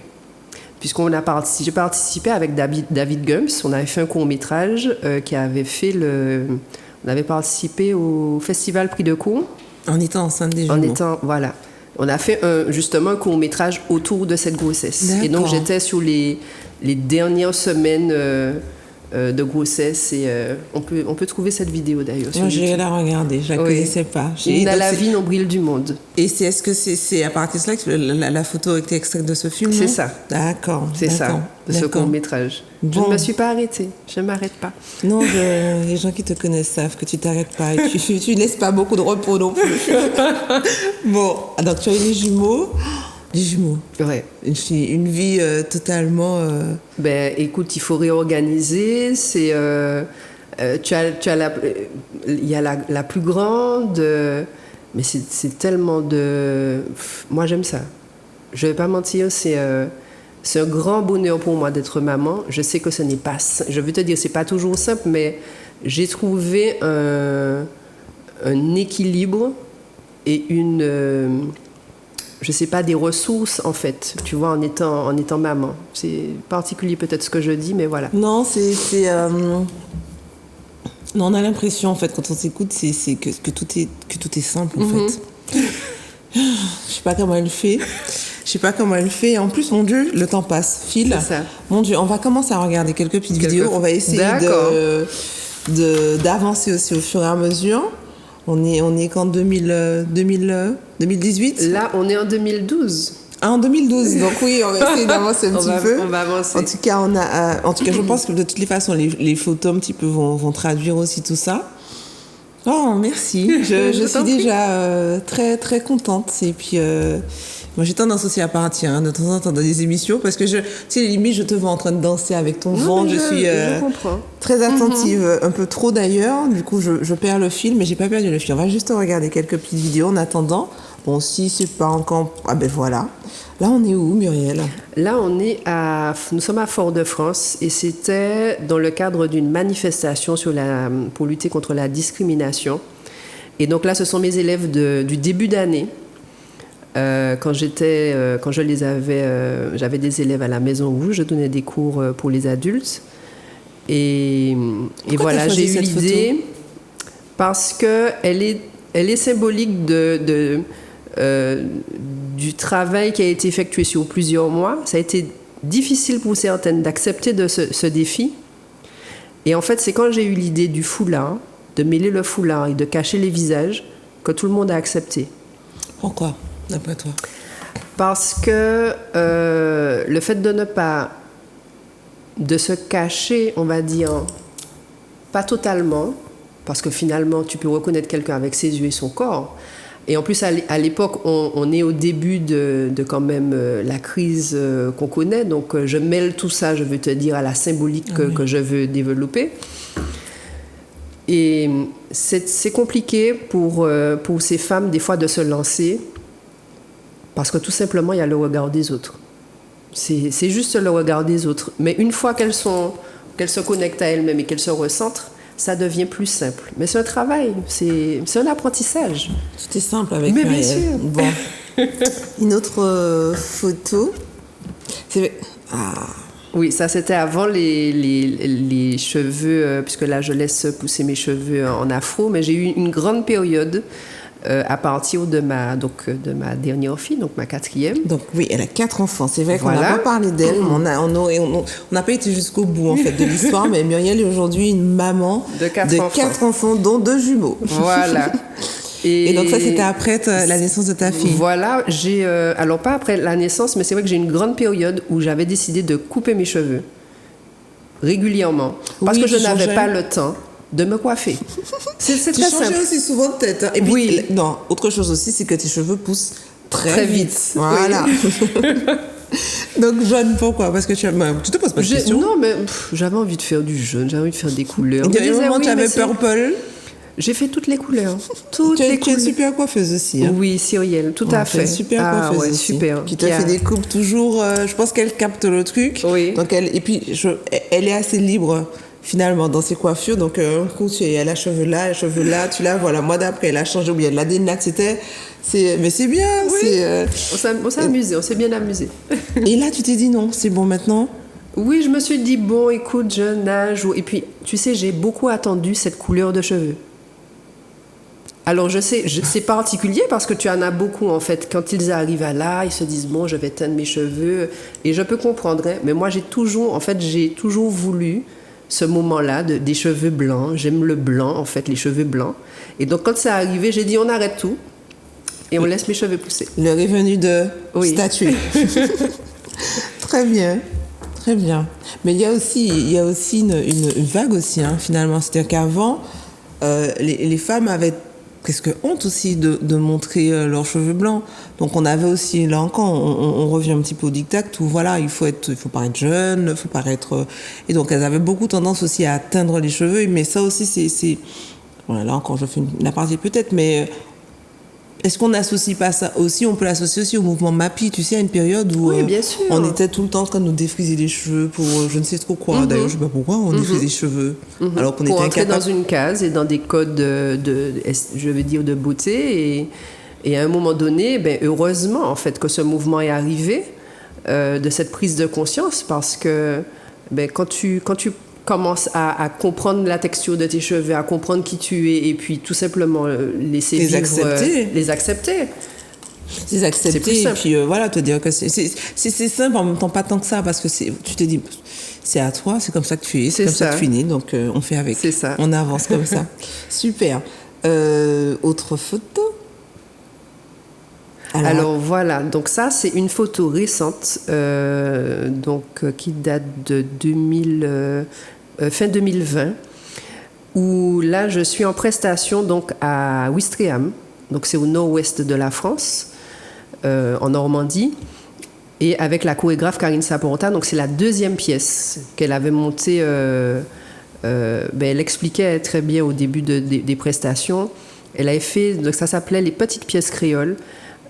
J'ai participé avec David Gums. On avait fait un court-métrage qui avait fait on avait participé au Festival Prix de Cour. En étant enceinte des jumeaux. Voilà. On a fait justement un court-métrage autour de cette grossesse. D'accord. Et donc, j'étais sur les dernières semaines de grossesse. Et on peut trouver cette vidéo d'ailleurs sur Moi, YouTube. j'ai la regarder, je la Oui. connaissais pas. Nina la vie nombril du monde. Et est-ce que c'est à partir de cela que la photo a été extraite de ce film? C'est non? ça. D'accord. C'est ça, d'accord, de ce d'accord. court-métrage. Je Bon. ne me suis pas arrêtée. Je ne m'arrête pas. Non, les gens qui te connaissent savent que tu t'arrêtes pas et tu laisses pas beaucoup de repos non plus. Bon, donc tu as eu les jumeaux. Les jumeaux. Ouais. Une vie totalement... Ben, écoute, il faut réorganiser. Il y a la plus grande, mais c'est tellement de... Moi, j'aime ça. Je vais pas mentir, c'est un grand bonheur pour moi d'être maman. Je sais que ce n'est pas... Je veux te dire, c'est pas toujours simple, mais j'ai trouvé un équilibre et je sais pas, des ressources, en fait, tu vois, en étant maman. C'est particulier peut-être ce que je dis, mais voilà. Non, non, on a l'impression, en fait, quand on s'écoute, c'est que tout est simple, en fait. Je sais pas comment elle fait. En plus, mon Dieu, le temps passe, file. C'est ça. Mon Dieu, on va commencer à regarder quelques petites vidéos. On va essayer D'accord. d'avancer aussi au fur et à mesure. On est qu'en 2018. Là, on est en 2012. Ah, en 2012. Donc oui, on va essayer d'avancer un petit peu. On va avancer. En tout cas, je pense que de toutes les façons, les photos un petit peu vont traduire aussi tout ça. Oh, merci. Je suis déjà très, très contente. Et puis, moi, j'ai tendance aussi à partir de temps en temps dans des émissions parce que, tu sais, limite, je te vois en train de danser avec ton ventre. Je suis comprends. très attentive, un peu trop d'ailleurs. Du coup, je perds le fil, mais j'ai pas perdu le fil. On va juste regarder quelques petites vidéos en attendant. Bon, si c'est pas encore... Ah ben voilà. Là, on est où, Muriel? Là, nous sommes à Fort-de-France et c'était dans le cadre d'une manifestation pour lutter contre la discrimination. Et donc là, ce sont mes élèves du début d'année. J'avais des élèves à la Maison Rouge, je donnais des cours pour les adultes. Et voilà, j'ai eu l'idée parce qu'elle est symbolique du travail qui a été effectué sur plusieurs mois. Ça a été difficile pour certaines d'accepter ce défi. Et en fait, c'est quand j'ai eu l'idée du foulard, de mêler le foulard et de cacher les visages, que tout le monde a accepté. Pourquoi, d'après toi? Parce que le fait de se cacher, on va dire, pas totalement, parce que finalement, tu peux reconnaître quelqu'un avec ses yeux et son corps. Et en plus, à l'époque, on est au début de quand même la crise qu'on connaît. Donc, je mêle tout ça, je veux te dire, à la symbolique que je veux développer. Et c'est compliqué pour ces femmes, des fois, de se lancer, parce que tout simplement, il y a le regard des autres. C'est juste le regard des autres. Mais une fois qu'elles se connectent à elles-mêmes et qu'elles se recentrent, ça devient plus simple. Mais c'est un travail, c'est un apprentissage. Tout est simple avec Muriel. Mais bien sûr. Bon. Une autre photo. Oui, ça c'était avant les cheveux, puisque là je laisse pousser mes cheveux en afro, mais j'ai eu une grande période à partir de ma dernière fille, donc ma 4e. Donc oui, elle a 4 enfants. C'est vrai qu'on n'a pas parlé d'elle, mais on n'a pas été jusqu'au bout en fait de l'histoire, mais Muriel est aujourd'hui une maman de 4 enfants, dont 2 jumeaux. Voilà. Et donc ça, c'était après la naissance de ta fille. Voilà, alors pas après la naissance, mais c'est vrai que j'ai une grande période où j'avais décidé de couper mes cheveux régulièrement, parce que je n'avais pas le temps de me coiffer. C'est très simple. Tu changeais aussi souvent de tête. Hein. Et puis, non, autre chose aussi, c'est que tes cheveux poussent très vite. Voilà. Oui. Donc jaune, pourquoi? Parce que tu te poses pas de questions? Non, mais j'avais envie de faire du jaune, j'avais envie de faire des couleurs. Il y a un moment, tu avais purple. J'ai fait toutes les couleurs. Tu es une super coiffeuse aussi. Hein. Oui, Cyrielle, tout à fait. Super coiffeuse aussi. Super. Qui t'a fait des coupes toujours. Je pense qu'elle capte le truc. Oui. Donc et puis elle est assez libre finalement dans ses coiffures. Donc un coup elle a cheveux là, tu la vois. La mois d'après elle a changé ou bien elle a des nattes. Mais c'est bien. Oui. On s'est amusé, on s'est bien amusé. Et là tu t'es dit non, c'est bon maintenant. Oui, je me suis dit bon, écoute, je nage. Et puis tu sais, j'ai beaucoup attendu cette couleur de cheveux. Alors je sais, c'est particulier parce que tu en as beaucoup en fait. Quand ils arrivent à là, ils se disent bon, je vais teindre mes cheveux et je peux comprendre. Hein, mais moi j'ai toujours voulu ce moment-là des cheveux blancs. J'aime le blanc en fait, les cheveux blancs. Et donc quand c'est arrivé, j'ai dit on arrête tout et on laisse mes cheveux pousser. L'heure est venue de statuer. Très bien. Très bien. Mais il y a aussi une vague aussi hein, finalement. C'est-à-dire qu'avant les femmes avaient presque honte aussi de montrer leurs cheveux blancs. Donc on avait aussi, là encore, on revient un petit peu au diktat où voilà, il faut paraître jeune, il faut paraître... Et donc elles avaient beaucoup tendance aussi à teindre les cheveux, mais ça aussi c'est... Voilà, là encore, je fais une aparté peut-être, mais... Est-ce qu'on n'associe pas ça aussi? On peut l'associer aussi au mouvement MAPI, tu sais, à une période où bien sûr. On était tout le temps en train de nous défriser les cheveux pour je ne sais trop quoi. D'ailleurs, je ne sais pas pourquoi on défrise les cheveux. Alors qu'on pour était entrer dans une case et dans des codes de beauté. Et à un moment donné, heureusement en fait que ce mouvement est arrivé, de cette prise de conscience, parce que quand tu commences à comprendre la texture de tes cheveux, à comprendre qui tu es, et puis tout simplement les accepter. Les accepter, et puis voilà, te dire que c'est simple, en même temps pas tant que ça, parce que tu te dis, c'est à toi, c'est comme ça que tu es, c'est comme ça que tu finis, donc on fait avec. C'est ça. On avance comme ça. Super. Autre photo. Alors voilà, donc ça c'est une photo récente, qui date de fin 2020, où là je suis en prestation donc à Ouistreham, donc c'est au nord-ouest de la France, en Normandie, et avec la chorégraphe Karine Saporta. Donc c'est la 2e pièce qu'elle avait montée. Elle expliquait très bien au début des prestations. Elle avait fait, donc ça s'appelait les petites pièces créoles.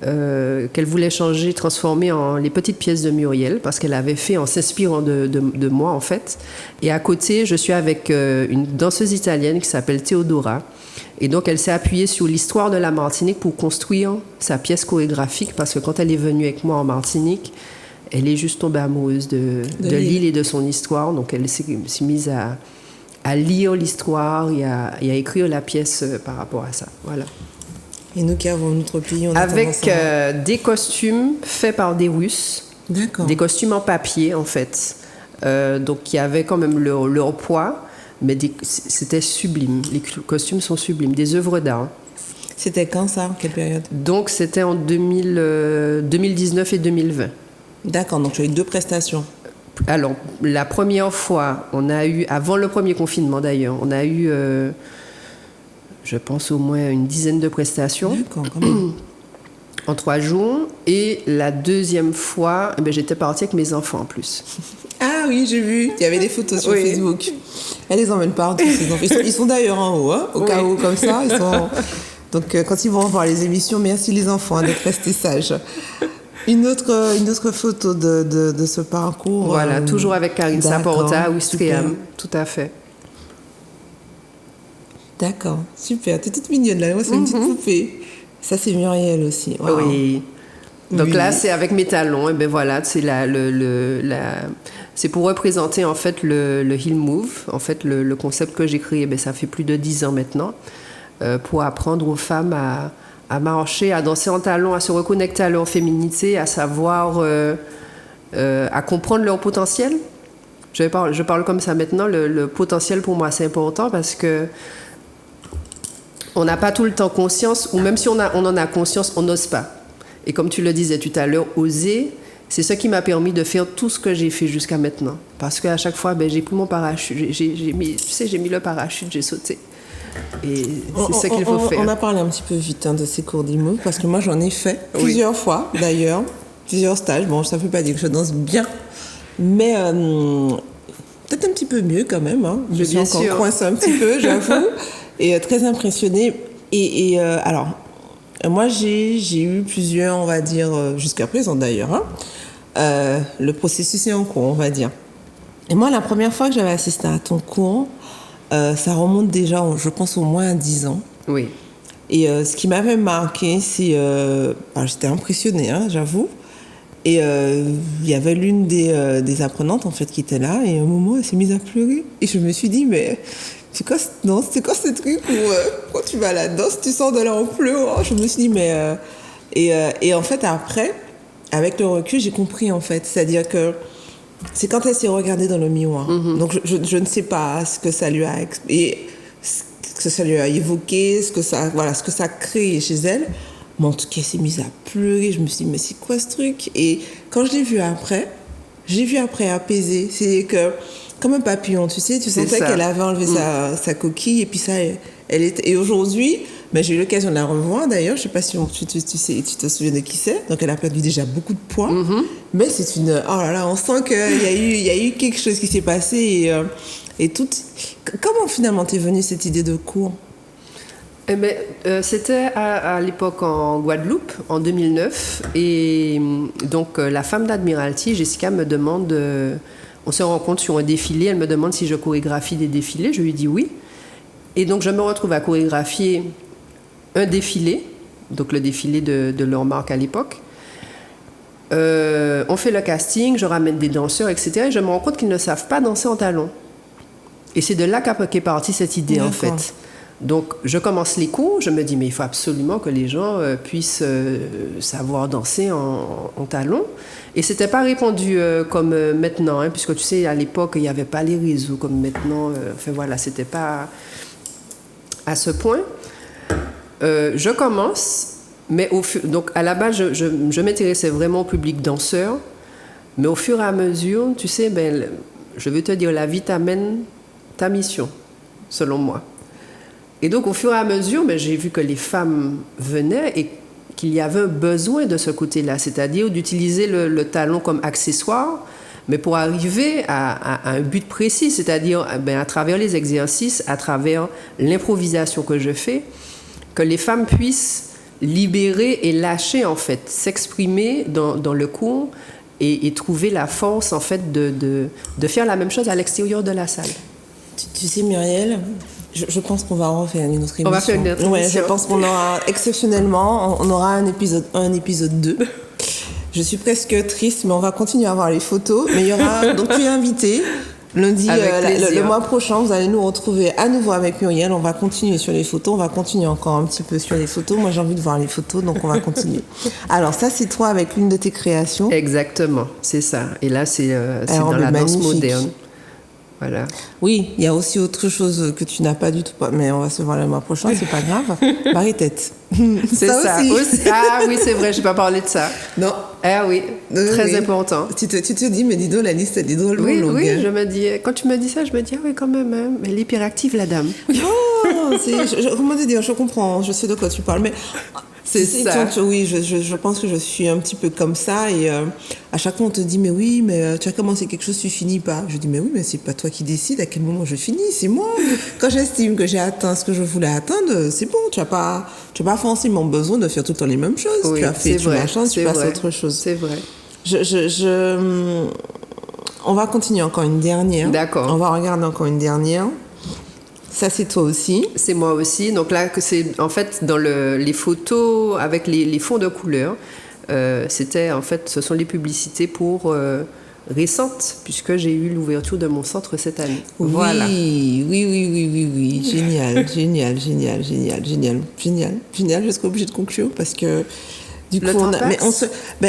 qu'elle voulait changer, transformer en les petites pièces de Muriel, parce qu'elle avait fait en s'inspirant de moi, en fait. Et à côté, je suis avec une danseuse italienne qui s'appelle Théodora. Et donc, elle s'est appuyée sur l'histoire de la Martinique pour construire sa pièce chorégraphique, parce que quand elle est venue avec moi en Martinique, elle est juste tombée amoureuse de l'île et de son histoire. Donc, elle s'est mise à lire l'histoire et à écrire la pièce par rapport à ça. Voilà. Et nous qui avons notre pays, on a avec des costumes faits par des Russes. D'accord. Des costumes en papier, en fait. Donc, qui avaient quand même leur poids, mais c'était sublime. Les costumes sont sublimes, des œuvres d'art. C'était quand ça? Quelle période? Donc, c'était en 2019 et 2020. D'accord, donc tu as eu 2 prestations. Alors, la première fois, on a eu, avant le premier confinement d'ailleurs, on a eu, je pense, au moins une dizaine de prestations. D'accord, quand même. En 3 jours. Et la deuxième fois, j'étais partie avec mes enfants en plus. Ah oui, j'ai vu. Il y avait des photos sur Facebook. Elle les emmène partout, ces enfants. Ils sont d'ailleurs en haut, hein, au cas où, comme ça. Donc, quand ils vont voir les émissions, merci les enfants d'être restés sages. Une autre photo de ce parcours. Voilà, toujours avec Karine Saporta, Ouistreham, tout à fait. D'accord, super. T'es toute mignonne là. Moi, c'est une petite poupée. Ça, c'est Muriel aussi. Wow. Oui. Donc là, c'est avec mes talons. Et ben voilà, c'est c'est pour représenter en fait le Heel Move. En fait, le concept que j'ai créé, ça fait plus de 10 ans maintenant, pour apprendre aux femmes à marcher, à danser en talons, à se reconnecter à leur féminité, à savoir, à comprendre leur potentiel. Je parle comme ça maintenant. Le potentiel, pour moi, c'est important parce que on n'a pas tout le temps conscience, ou même si on en a conscience, on n'ose pas. Et comme tu le disais tout à l'heure, oser, c'est ce qui m'a permis de faire tout ce que j'ai fait jusqu'à maintenant. Parce qu'à chaque fois, j'ai pris mon parachute, j'ai mis le parachute, j'ai sauté. Et c'est ce qu'il faut faire. On a parlé un petit peu vite de ces cours d'IMO, parce que moi, j'en ai fait plusieurs fois, d'ailleurs, plusieurs stages. Bon, ça ne veut pas dire que je danse bien, mais peut-être un petit peu mieux quand même. Hein. Je suis encore coincée un petit peu, j'avoue. Et très impressionnée. Alors, moi, j'ai eu plusieurs, on va dire, jusqu'à présent d'ailleurs. Hein. Le processus est en cours, on va dire. Et moi, la première fois que j'avais assisté à ton cours, ça remonte déjà, je pense, au moins à 10 ans. Oui. Et ce qui m'avait marqué, c'est... j'étais impressionnée, hein, j'avoue. Et il y avait l'une des apprenantes, en fait, qui était là. Et à un moment, elle s'est mise à pleurer. Et je me suis dit, mais... C'est quoi ce truc où quand tu vas là-dedans, tu sors de là en pleurant? Je me suis dit, mais... Et en fait, après, avec le recul, j'ai compris, en fait. C'est-à-dire que c'est quand elle s'est regardée dans le miroir. Mm-hmm. Donc, je ne sais pas ce que ça lui a... ce que ça lui a évoqué, ce que ça a créé chez elle. Mais en tout cas, elle s'est mise à pleurer. Je me suis dit, mais c'est quoi ce truc? Et quand je l'ai vue après apaisée. C'est que... comme un papillon, tu sais, tu sentais qu'elle avait enlevé sa coquille et puis ça, et aujourd'hui, j'ai eu l'occasion de la revoir d'ailleurs, je sais pas si tu te souviens de qui c'est, donc elle a perdu déjà beaucoup de poids, mais c'est oh là là, on sent qu'il y a eu quelque chose qui s'est passé et tout. Comment finalement t'es venue cette idée de cours? C'était à l'époque en Guadeloupe, en 2009, et donc la femme d'Admiralty, Jessica, me demande... on se rencontre sur un défilé, elle me demande si je chorégraphie des défilés, je lui dis oui. Et donc je me retrouve à chorégraphier un défilé, donc le défilé de leur marque à l'époque. On fait le casting, je ramène des danseurs, etc. Et je me rends compte qu'ils ne savent pas danser en talons. Et c'est de là qu'est partie cette idée, en fait. Donc, je commence les cours, je me dis, mais il faut absolument que les gens puissent savoir danser en talons. Et c'était pas répandu comme maintenant, hein, puisque tu sais, à l'époque, il n'y avait pas les réseaux comme maintenant. Enfin voilà, c'était pas à ce point. Je commence, mais donc à la base, je m'intéressais vraiment au public danseur. Mais au fur et à mesure, tu sais, je veux te dire, la vie t'amène ta mission, selon moi. Et donc, au fur et à mesure, j'ai vu que les femmes venaient et qu'il y avait un besoin de ce côté-là, c'est-à-dire d'utiliser le talon comme accessoire, mais pour arriver à un but précis, c'est-à-dire à travers les exercices, à travers l'improvisation que je fais, que les femmes puissent libérer et lâcher, en fait, s'exprimer dans le cours et trouver la force, en fait, de faire la même chose à l'extérieur de la salle. Tu sais, Muriel, je pense qu'on va refaire une autre émission. On va faire une autre émission. Ouais, je pense qu'on aura, exceptionnellement, on aura un épisode 2. Je suis presque triste, mais on va continuer à voir les photos. Mais il y aura, donc tu es invité. Lundi, le mois prochain, vous allez nous retrouver à nouveau avec Muriel. On va continuer sur les photos. On va continuer encore un petit peu sur les photos. Moi, j'ai envie de voir les photos, donc on va continuer. Alors, ça, c'est toi avec l'une de tes créations. Exactement, c'est ça. Et là, c'est dans la danse moderne. Voilà. Oui, il y a aussi autre chose que tu n'as pas du tout, mais on va se voir le mois prochain, c'est pas grave. Marie-tête. C'est ça aussi. Ah oui, c'est vrai, je n'ai pas parlé de ça. Non. Ah oui, très important. Tu te dis, mais dis donc, la liste, elle est drôlement longue. Oui, je me dis, quand tu me dis ça, je me dis, ah oui, quand même, hein, elle est hyperactive, la dame. Oh, comment te dire, je comprends, je sais de quoi tu parles, mais... C'est ça. Oui, je pense que je suis un petit peu comme ça et à chaque fois on te dit mais oui mais tu as commencé quelque chose tu finis pas. Je dis mais oui mais c'est pas toi qui décides à quel moment je finis, c'est moi. Quand j'estime que j'ai atteint ce que je voulais atteindre, c'est bon, tu as pas forcément besoin de faire tout le temps les mêmes choses. Oui, tu as fait tu machin, tu passes à autre chose. C'est vrai. On va continuer encore une dernière. D'accord. On va regarder encore une dernière. Ça, c'est toi aussi. C'est moi aussi. Donc là, c'est en fait dans les photos avec les fonds de couleur. C'était en fait, ce sont les publicités pour récentes, puisque j'ai eu l'ouverture de mon centre cette année. Oui, voilà. Oui. Génial. Je serai obligée de conclure parce que du coup,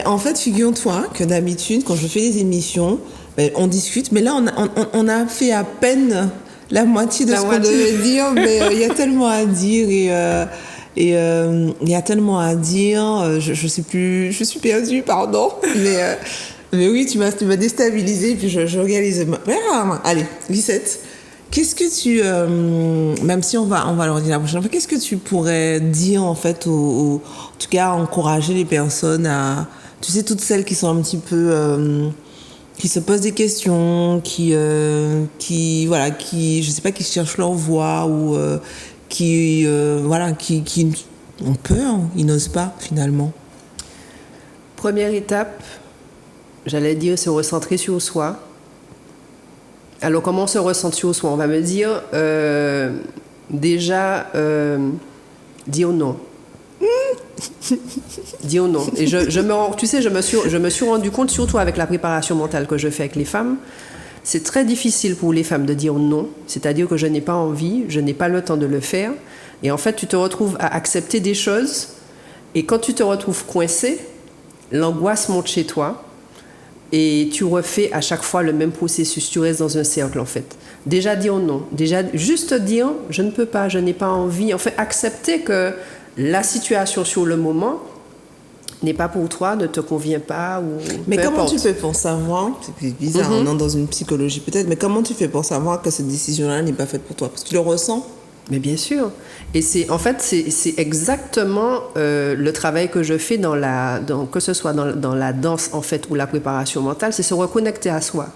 en fait, figure-toi que d'habitude, quand je fais des émissions, on discute, mais là, on a fait à peine la moitié de ce qu'on devait dire, mais il y a tellement à dire et il y a tellement à dire. Je sais plus, je suis perdue, pardon. Mais oui, tu m'as déstabilisée et puis je réalise. Allez, Lisette, qu'est-ce que tu, même si on va leur dire la prochaine fois, qu'est-ce que tu pourrais dire en fait, en tout cas, encourager les personnes à, tu sais, toutes celles qui sont un petit peu qui se posent des questions, qui je sais pas, qui cherchent leur voie ou qui ont peur, ils n'osent pas finalement. Première étape, j'allais dire, se recentrer sur soi. Alors comment se recentrer sur soi? On va me dire déjà dire non. Dire non. Et je me suis rendu compte, surtout avec la préparation mentale que je fais avec les femmes, c'est très difficile pour les femmes de dire non. C'est-à-dire que je n'ai pas envie, je n'ai pas le temps de le faire. Et en fait, tu te retrouves à accepter des choses. Et quand tu te retrouves coincé, l'angoisse monte chez toi. Et tu refais à chaque fois le même processus. Tu restes dans un cercle, en fait. Déjà dire non. Déjà, juste dire, je ne peux pas, je n'ai pas envie. En fait, accepter que la situation sur le moment n'est pas pour toi, ne te convient pas ou mais comment importe. Tu fais pour savoir, c'est bizarre, on entre dans une psychologie peut-être, mais comment tu fais pour savoir que cette décision-là n'est pas faite pour toi? Parce que tu le ressens? Mais bien sûr. Et c'est exactement le travail que je fais que ce soit dans la danse en fait ou la préparation mentale, c'est se reconnecter à soi.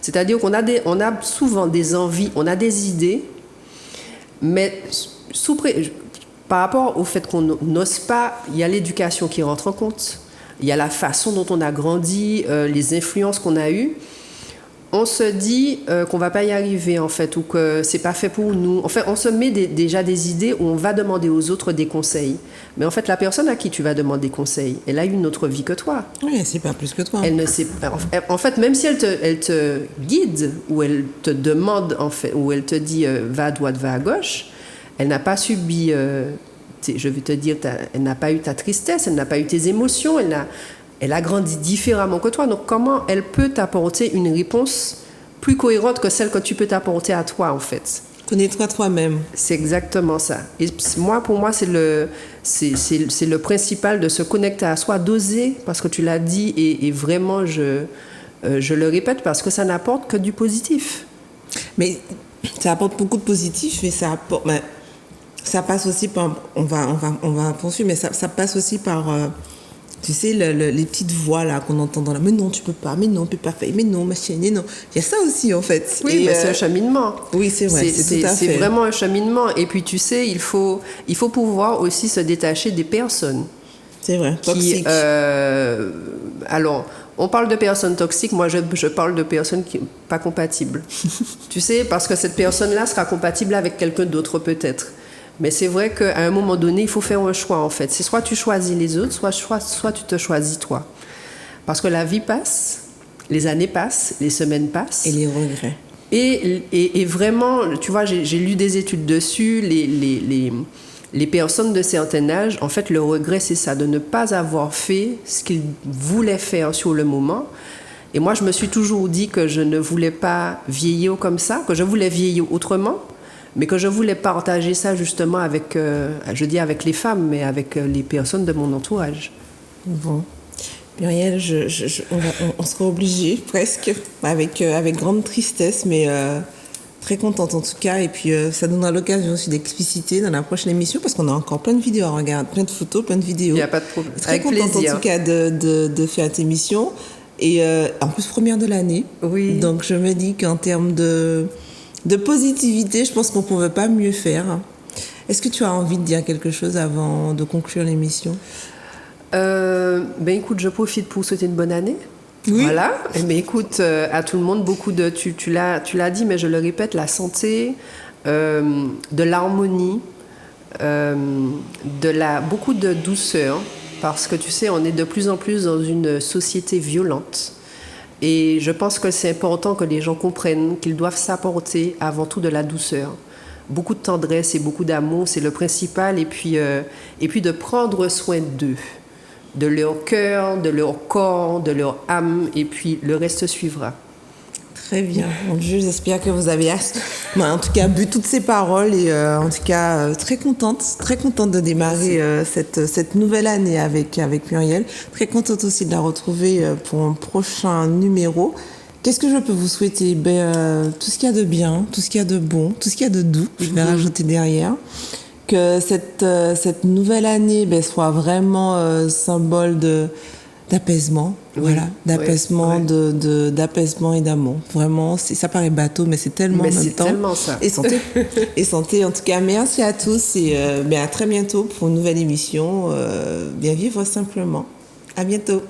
C'est-à-dire qu'on a souvent des envies, on a des idées, mais par rapport au fait qu'on n'ose pas, il y a l'éducation qui rentre en compte, il y a la façon dont on a grandi, les influences qu'on a eues. On se dit qu'on ne va pas y arriver, en fait, ou que ce n'est pas fait pour nous. En fait, on se met déjà des idées où on va demander aux autres des conseils. Mais en fait, la personne à qui tu vas demander conseil, elle a une autre vie que toi. Oui, elle ne sait pas plus que toi. Elle ne sait pas. En fait, même si elle te guide, ou elle te demande, en fait, ou elle te dit va à droite, va à gauche, elle n'a pas subi, je vais te dire, elle n'a pas eu ta tristesse, elle n'a pas eu tes émotions, elle a grandi différemment que toi. Donc, comment elle peut t'apporter une réponse plus cohérente que celle que tu peux t'apporter à toi, en fait? Connais-toi toi-même. C'est exactement ça. Et pour moi, c'est le principal de se connecter à soi, d'oser, parce que tu l'as dit, et vraiment, je le répète, parce que ça n'apporte que du positif. Mais ça apporte beaucoup de positif, mais ça apporte... ça passe aussi par... On va poursuivre, mais ça passe aussi par... Tu sais, les petites voix là qu'on entend dans la... Mais non, tu peux pas, mais non, tu peux pas faire, mais non, machin, mais non. Il y a ça aussi, en fait. Oui, mais c'est un cheminement. Oui, c'est vrai, c'est tout à fait. C'est vraiment un cheminement. Et puis, tu sais, il faut pouvoir aussi se détacher des personnes. C'est vrai, toxiques. Alors, on parle de personnes toxiques, moi je parle de personnes qui pas compatibles. Tu sais, parce que cette personne-là sera compatible avec quelqu'un d'autre peut-être. Mais c'est vrai qu'à un moment donné, il faut faire un choix en fait. C'est soit tu choisis les autres, soit tu te choisis toi. Parce que la vie passe, les années passent, les semaines passent. Et les regrets. Et vraiment, tu vois, j'ai lu des études dessus, les personnes de certain âge, en fait, le regret, c'est ça, de ne pas avoir fait ce qu'ils voulaient faire sur le moment. Et moi, je me suis toujours dit que je ne voulais pas vieillir comme ça, que je voulais vieillir autrement, mais que je voulais partager ça justement avec, je dis avec les femmes, mais avec les personnes de mon entourage. Bon. Muriel, on sera obligé presque, avec grande tristesse, mais très contente en tout cas. Et puis ça donnera l'occasion aussi d'expliciter dans la prochaine émission, parce qu'on a encore plein de vidéos à regarder, plein de photos, plein de vidéos. Il n'y a pas de problème. Très avec contente plaisir. en tout cas de faire cette émission. Et en plus, première de l'année. Oui. Donc je me dis qu'en termes de positivité, je pense qu'on ne pouvait pas mieux faire. Est-ce que tu as envie de dire quelque chose avant de conclure l'émission ? Ben écoute, je profite pour souhaiter une bonne année. Oui. Voilà. Mais écoute, à tout le monde, beaucoup de, tu l'as dit, mais je le répète, la santé, de l'harmonie, beaucoup de douceur, parce que tu sais, on est de plus en plus dans une société violente. Et je pense que c'est important que les gens comprennent qu'ils doivent s'apporter avant tout de la douceur. Beaucoup de tendresse et beaucoup d'amour, c'est le principal. Et puis de prendre soin d'eux, de leur cœur, de leur corps, de leur âme, et puis le reste suivra. Très bien. Mon Dieu, j'espère que vous avez en tout cas bu toutes ces paroles et en tout cas très contente de démarrer cette nouvelle année avec Muriel. Très contente aussi de la retrouver pour un prochain numéro. Qu'est-ce que je peux vous souhaiter ? Tout ce qu'il y a de bien, tout ce qu'il y a de bon, tout ce qu'il y a de doux, je vais rajouter derrière. Que cette nouvelle année soit vraiment symbole d'apaisement, oui, voilà, d'apaisement, oui. D'apaisement et d'amour. Vraiment, ça paraît bateau, mais c'est tellement en même temps. Tellement ça. Et santé. Et santé, en tout cas, merci à tous et à très bientôt pour une nouvelle émission. Bien vivre simplement. À bientôt.